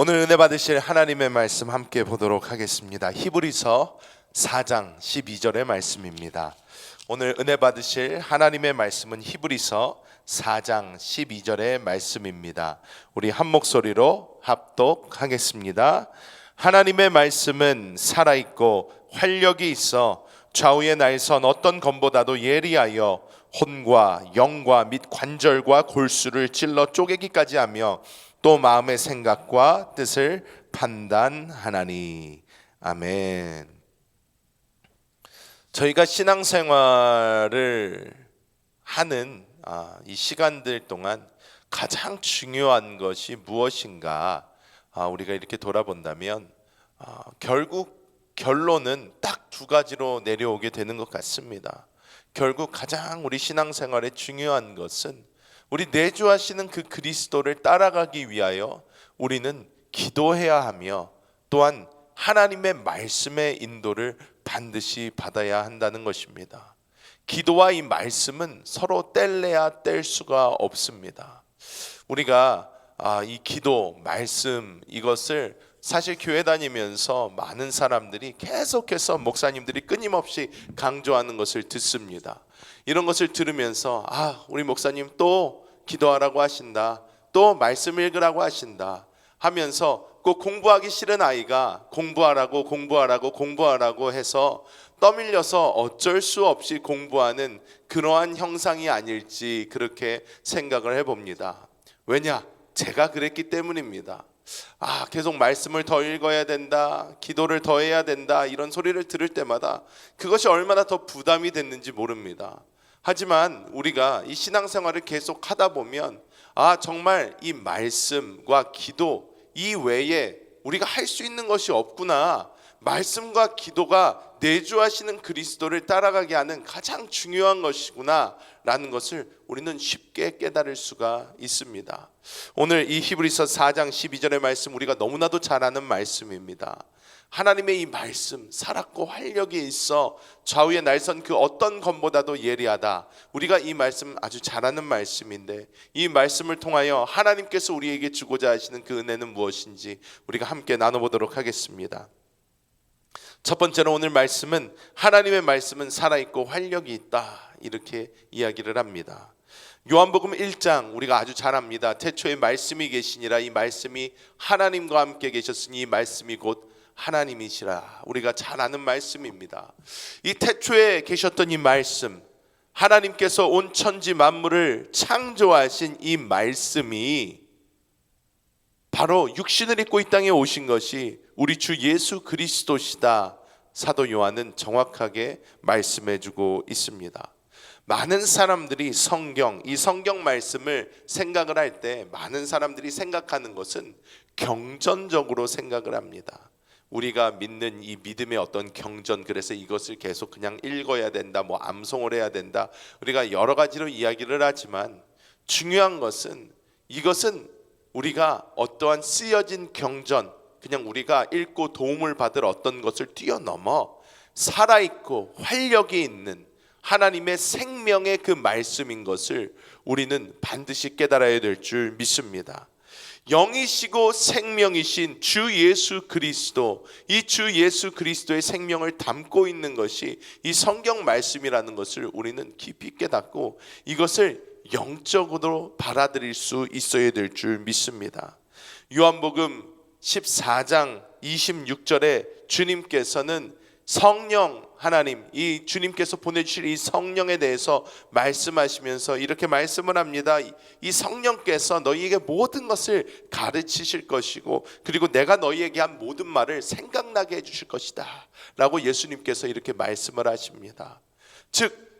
오늘 은혜 받으실 하나님의 말씀 함께 보도록 하겠습니다. 히브리서 4장 12절의 말씀입니다. 오늘 은혜 받으실 하나님의 말씀은 히브리서 4장 12절의 말씀입니다. 우리 한 목소리로 합독하겠습니다. 하나님의 말씀은 살아있고 활력이 있어 좌우의 날선 어떤 검보다도 예리하여 혼과 영과 및 관절과 골수를 찔러 쪼개기까지 하며 또 마음의 생각과 뜻을 판단하나니. 아멘. 저희가 신앙생활을 하는 이 시간들 동안 가장 중요한 것이 무엇인가 우리가 이렇게 돌아본다면 결국 결론은 딱 두 가지로 내려오게 되는 것 같습니다. 결국 가장 우리 신앙생활에 중요한 것은 우리 내주하시는 그 그리스도를 따라가기 위하여 우리는 기도해야 하며 또한 하나님의 말씀의 인도를 반드시 받아야 한다는 것입니다. 기도와 이 말씀은 서로 뗄래야 뗄 수가 없습니다. 우리가 이 기도, 말씀 이것을 사실 교회 다니면서 많은 사람들이 계속해서 목사님들이 끊임없이 강조하는 것을 듣습니다. 이런 것을 들으면서 우리 목사님 또 기도하라고 하신다, 또 말씀 읽으라고 하신다 하면서 꼭 공부하기 싫은 아이가 공부하라고 해서 떠밀려서 어쩔 수 없이 공부하는 그러한 형상이 아닐지 그렇게 생각을 해봅니다. 왜냐? 제가 그랬기 때문입니다. 계속 말씀을 더 읽어야 된다, 기도를 더 해야 된다 이런 소리를 들을 때마다 그것이 얼마나 더 부담이 됐는지 모릅니다. 하지만 우리가 이 신앙생활을 계속 하다 보면 정말 이 말씀과 기도 이 외에 우리가 할 수 있는 것이 없구나. 말씀과 기도가 내주하시는 그리스도를 따라가게 하는 가장 중요한 것이구나 라는 것을 우리는 쉽게 깨달을 수가 있습니다. 오늘 이 히브리서 4장 12절의 말씀 우리가 너무나도 잘 아는 말씀입니다. 하나님의 이 말씀 살았고 활력이 있어 좌우의 날선 그 어떤 검보다도 예리하다. 우리가 이 말씀 아주 잘 아는 말씀인데 이 말씀을 통하여 하나님께서 우리에게 주고자 하시는 그 은혜는 무엇인지 우리가 함께 나눠보도록 하겠습니다. 첫 번째로 오늘 말씀은 하나님의 말씀은 살아있고 활력이 있다 이렇게 이야기를 합니다. 요한복음 1장 우리가 아주 잘 압니다. 태초에 말씀이 계시니라 이 말씀이 하나님과 함께 계셨으니 이 말씀이 곧 하나님이시라. 우리가 잘 아는 말씀입니다. 이 태초에 계셨던 이 말씀, 하나님께서 온 천지 만물을 창조하신 이 말씀이 바로 육신을 입고 이 땅에 오신 것이 우리 주 예수 그리스도시다. 사도 요한은 정확하게 말씀해주고 있습니다. 많은 사람들이 이 성경 말씀을 생각을 할 때 많은 사람들이 생각하는 것은 경전적으로 생각을 합니다. 우리가 믿는 이 믿음의 어떤 경전, 그래서 이것을 계속 그냥 읽어야 된다, 암송을 해야 된다, 우리가 여러 가지로 이야기를 하지만 중요한 것은 이것은 우리가 어떠한 쓰여진 경전, 그냥 우리가 읽고 도움을 받을 어떤 것을 뛰어넘어 살아있고 활력이 있는 하나님의 생명의 그 말씀인 것을 우리는 반드시 깨달아야 될 줄 믿습니다. 영이시고 생명이신 주 예수 그리스도, 이 주 예수 그리스도의 생명을 담고 있는 것이 이 성경 말씀이라는 것을 우리는 깊이 깨닫고 이것을 영적으로 받아들일 수 있어야 될 줄 믿습니다. 요한복음 14장 26절에 주님께서는 성령 하나님, 이 주님께서 보내주실 이 성령에 대해서 말씀하시면서 이렇게 말씀을 합니다. 이 성령께서 너희에게 모든 것을 가르치실 것이고 그리고 내가 너희에게 한 모든 말을 생각나게 해주실 것이다 라고 예수님께서 이렇게 말씀을 하십니다. 즉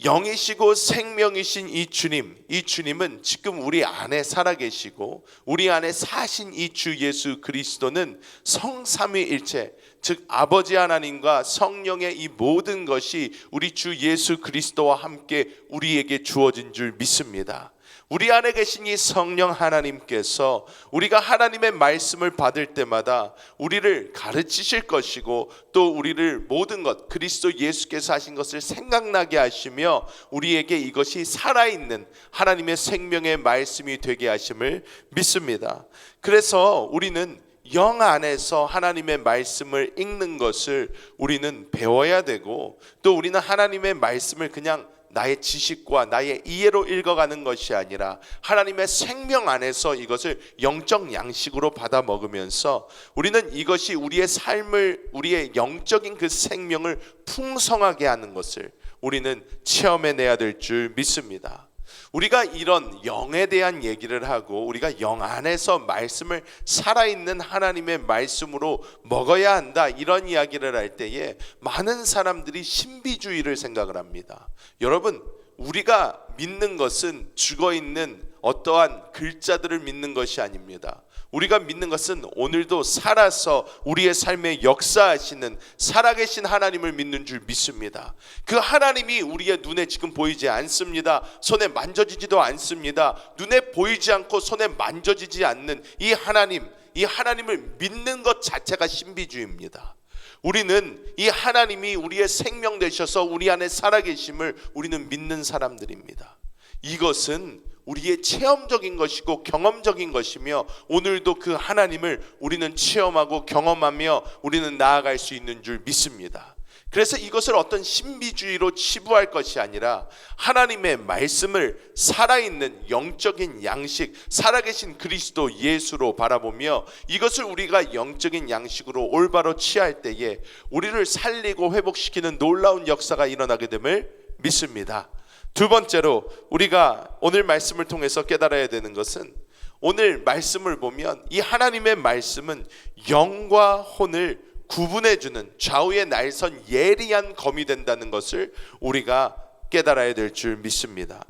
영이시고 생명이신 이 주님은 지금 우리 안에 살아계시고 우리 안에 사신 이 주 예수 그리스도는 성삼위일체, 즉 아버지 하나님과 성령의 이 모든 것이 우리 주 예수 그리스도와 함께 우리에게 주어진 줄 믿습니다. 우리 안에 계신 이 성령 하나님께서 우리가 하나님의 말씀을 받을 때마다 우리를 가르치실 것이고, 또 우리를 모든 것 그리스도 예수께서 하신 것을 생각나게 하시며 우리에게 이것이 살아있는 하나님의 생명의 말씀이 되게 하심을 믿습니다. 그래서 우리는 영 안에서 하나님의 말씀을 읽는 것을 우리는 배워야 되고, 또 우리는 하나님의 말씀을 그냥 나의 지식과 나의 이해로 읽어가는 것이 아니라 하나님의 생명 안에서 이것을 영적 양식으로 받아 먹으면서 우리는 이것이 우리의 삶을, 우리의 영적인 그 생명을 풍성하게 하는 것을 우리는 체험해내야 될 줄 믿습니다. 우리가 이런 영에 대한 얘기를 하고, 우리가 영 안에서 말씀을 살아있는 하나님의 말씀으로 먹어야 한다, 이런 이야기를 할 때에 많은 사람들이 신비주의를 생각을 합니다. 여러분, 우리가 믿는 것은 죽어있는 어떠한 글자들을 믿는 것이 아닙니다. 우리가 믿는 것은 오늘도 살아서 우리의 삶에 역사하시는 살아계신 하나님을 믿는 줄 믿습니다. 그 하나님이 우리의 눈에 지금 보이지 않습니다. 손에 만져지지도 않습니다. 눈에 보이지 않고 손에 만져지지 않는 이 하나님을 믿는 것 자체가 신비주의입니다. 우리는 이 하나님이 우리의 생명 되셔서 우리 안에 살아계심을 우리는 믿는 사람들입니다. 이것은 우리의 체험적인 것이고 경험적인 것이며, 오늘도 그 하나님을 우리는 체험하고 경험하며 우리는 나아갈 수 있는 줄 믿습니다. 그래서 이것을 어떤 신비주의로 치부할 것이 아니라 하나님의 말씀을 살아있는 영적인 양식, 살아계신 그리스도 예수로 바라보며 이것을 우리가 영적인 양식으로 올바로 취할 때에 우리를 살리고 회복시키는 놀라운 역사가 일어나게 됨을 믿습니다. 두 번째로 우리가 오늘 말씀을 통해서 깨달아야 되는 것은, 오늘 말씀을 보면 이 하나님의 말씀은 영과 혼을 구분해주는 좌우의 날선 예리한 검이 된다는 것을 우리가 깨달아야 될 줄 믿습니다.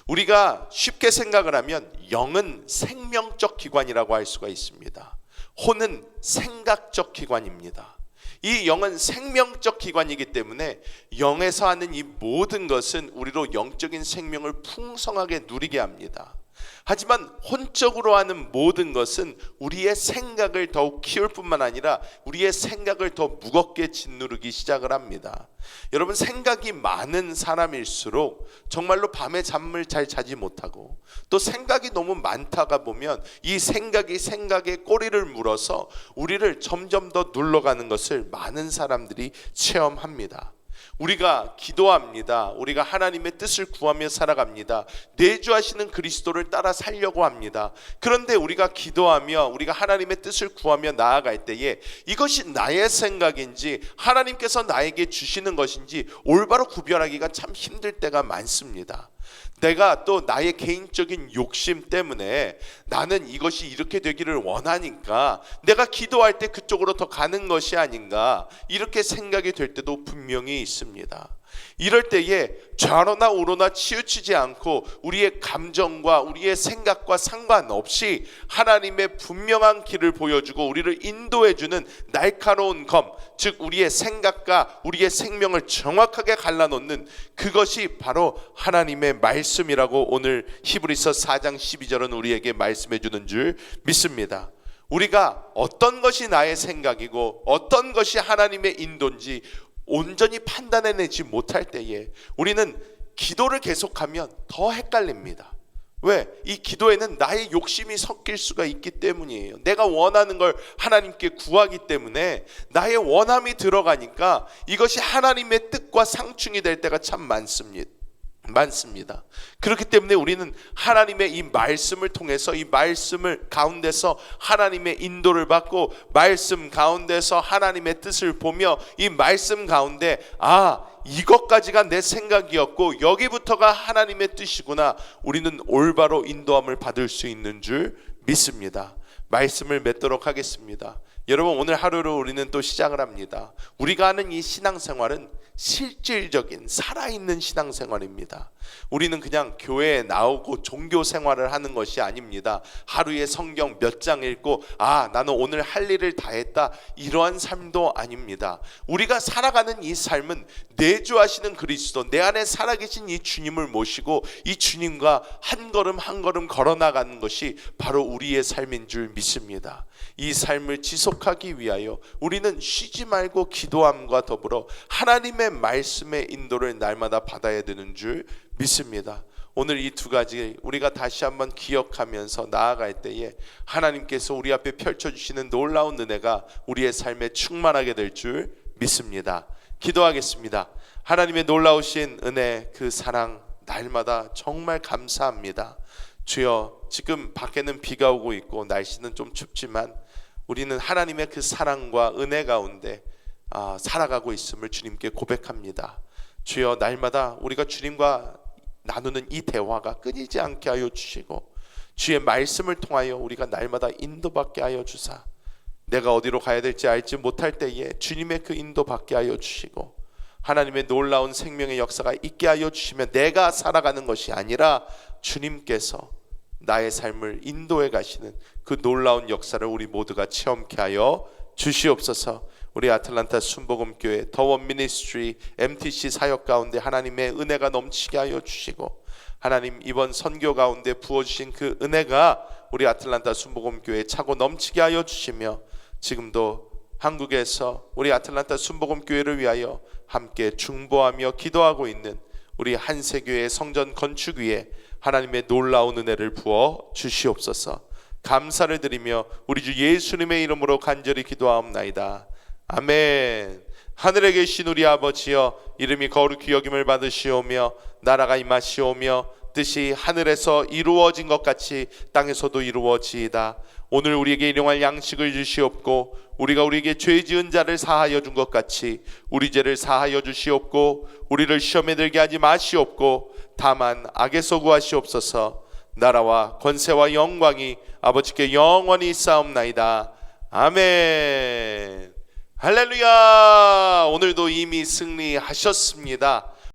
우리가 쉽게 생각을 하면 영은 생명적 기관이라고 할 수가 있습니다. 혼은 생각적 기관입니다. 이 영은 생명적 기관이기 때문에 영에서 하는 이 모든 것은 우리로 영적인 생명을 풍성하게 누리게 합니다. 하지만 혼적으로 하는 모든 것은 우리의 생각을 더욱 키울 뿐만 아니라 우리의 생각을 더 무겁게 짓누르기 시작을 합니다. 여러분, 생각이 많은 사람일수록 정말로 밤에 잠을 잘 자지 못하고, 또 생각이 너무 많다가 보면 이 생각이 생각에 꼬리를 물어서 우리를 점점 더 눌러가는 것을 많은 사람들이 체험합니다. 우리가 기도합니다. 우리가 하나님의 뜻을 구하며 살아갑니다. 내주하시는 그리스도를 따라 살려고 합니다. 그런데 우리가 기도하며 우리가 하나님의 뜻을 구하며 나아갈 때에 이것이 나의 생각인지 하나님께서 나에게 주시는 것인지 올바로 구별하기가 참 힘들 때가 많습니다. 내가 또 나의 개인적인 욕심 때문에 나는 이것이 이렇게 되기를 원하니까 내가 기도할 때 그쪽으로 더 가는 것이 아닌가, 이렇게 생각이 될 때도 분명히 있습니다. 이럴 때에 좌로나 우로나 치우치지 않고 우리의 감정과 우리의 생각과 상관없이 하나님의 분명한 길을 보여주고 우리를 인도해주는 날카로운 검, 즉 우리의 생각과 우리의 생명을 정확하게 갈라놓는 그것이 바로 하나님의 말씀이라고 오늘 히브리서 4장 12절은 우리에게 말씀해 주는 줄 믿습니다. 우리가 어떤 것이 나의 생각이고 어떤 것이 하나님의 인도인지 온전히 판단해내지 못할 때에 우리는 기도를 계속하면 더 헷갈립니다. 왜? 이 기도에는 나의 욕심이 섞일 수가 있기 때문이에요. 내가 원하는 걸 하나님께 구하기 때문에 나의 원함이 들어가니까 이것이 하나님의 뜻과 상충이 될 때가 참 많습니다. 그렇기 때문에 우리는 하나님의 이 말씀을 통해서 이 말씀을 가운데서 하나님의 인도를 받고 말씀 가운데서 하나님의 뜻을 보며 이 말씀 가운데 이것까지가 내 생각이었고 여기부터가 하나님의 뜻이구나, 우리는 올바로 인도함을 받을 수 있는 줄 믿습니다. 말씀을 맺도록 하겠습니다. 여러분, 오늘 하루를 우리는 또 시작을 합니다. 우리가 하는 이 신앙생활은 실질적인 살아있는 신앙생활입니다. 우리는 그냥 교회에 나오고 종교 생활을 하는 것이 아닙니다. 하루에 성경 몇 장 읽고 나는 오늘 할 일을 다 했다, 이러한 삶도 아닙니다. 우리가 살아가는 이 삶은 내 내주하시는 그리스도, 내 안에 살아계신 이 주님을 모시고 이 주님과 한 걸음 한 걸음 걸어나가는 것이 바로 우리의 삶인 줄 믿습니다. 이 삶을 지속하기 위하여 우리는 쉬지 말고 기도함과 더불어 하나님의 말씀의 인도를 날마다 받아야 되는 줄 믿습니다. 오늘 이 두 가지 우리가 다시 한번 기억하면서 나아갈 때에 하나님께서 우리 앞에 펼쳐주시는 놀라운 은혜가 우리의 삶에 충만하게 될 줄 믿습니다. 기도하겠습니다. 하나님의 놀라우신 은혜, 그 사랑 날마다 정말 감사합니다. 주여, 지금 밖에는 비가 오고 있고 날씨는 좀 춥지만 우리는 하나님의 그 사랑과 은혜 가운데 살아가고 있음을 주님께 고백합니다. 주여, 날마다 우리가 주님과 나누는 이 대화가 끊이지 않게 하여 주시고 주의 말씀을 통하여 우리가 날마다 인도받게 하여 주사, 내가 어디로 가야 될지 알지 못할 때에 주님의 그 인도받게 하여 주시고 하나님의 놀라운 생명의 역사가 있게 하여 주시면 내가 살아가는 것이 아니라 주님께서 나의 삶을 인도해 가시는 그 놀라운 역사를 우리 모두가 체험케 하여 주시옵소서. 우리 아틀란타 순복음교회 더원 미니스트리 MTC 사역 가운데 하나님의 은혜가 넘치게 하여 주시고 하나님 이번 선교 가운데 부어주신 그 은혜가 우리 아틀란타 순복음교회에 차고 넘치게 하여 주시며 지금도 한국에서 우리 아틀란타 순복음교회를 위하여 함께 중보하며 기도하고 있는 우리 한세교회 성전 건축 위에 하나님의 놀라운 은혜를 부어 주시옵소서. 감사를 드리며 우리 주 예수님의 이름으로 간절히 기도하옵나이다. 아멘. 하늘에 계신 우리 아버지여, 이름이 거룩히 여김을 받으시오며 나라가 임하시오며 뜻이 하늘에서 이루어진 것 같이 땅에서도 이루어지이다. 오늘 우리에게 일용할 양식을 주시옵고 우리가 우리에게 죄 지은 자를 사하여 준 것 같이 우리 죄를 사하여 주시옵고 우리를 시험에 들게 하지 마시옵고 다만 악에서 구하시옵소서. 나라와 권세와 영광이 아버지께 영원히 있사옵나이다. 아멘. 할렐루야. 오늘도 이미 승리하셨습니다.